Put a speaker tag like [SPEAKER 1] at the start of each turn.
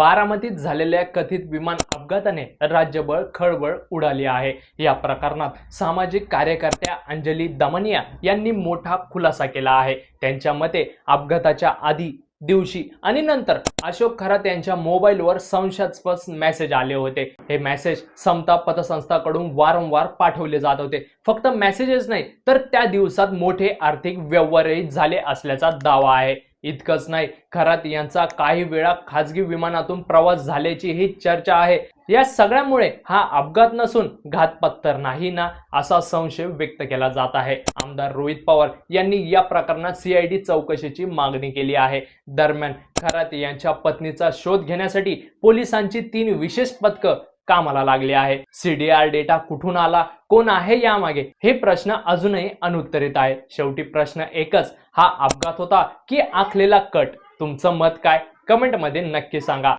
[SPEAKER 1] बारामतीत झालेल्या कथित विमान अपघाताने राज्यभर खळबळ उडाली आहे। या प्रकरणात सामाजिक कार्यकर्त्या अंजली दमनिया यांनी मोठा खुलासा केला आहे। त्यांच्या मते अपघाताच्या आधी, दिवशी आणि नंतर अशोक खरात यांच्या मोबाईलवर संशयास्पद मेसेज आले होते। हे मेसेज समता पतसंस्थाकडून वारंवार पाठवले जात होते। फक्त मेसेजेस नाही तर त्या दिवसात मोठे आर्थिक व्यवहारही झाले असल्याचा दावा आहे। इतकंच नाही, खरात यांचा काही वेळा खासगी विमानातून प्रवास झाल्याची ही चर्चा आहे। या सगळ्यामुळे हा अपघात नसून घातपात नाही ना, असा संशय व्यक्त केला जात आहे। आमदार रोहित पवार यांनी या प्रकरणात सीआयडी चौकशीची मागणी केली आहे। दरम्यान खरात यांच्या पत्नीचा शोध घेण्यासाठी पोलिसांची 3 विशेष पथकं कामाला लागली आहे। सीडीआर डेटा कुठून आला, कोण आहे यामागे, हे प्रश्न अजूनही अनुत्तरित आहे। शेवटी प्रश्न एकच, हा अपघात होता की आखलेला कट? तुमचं मत काय? कमेंट मध्ये नक्की सांगा।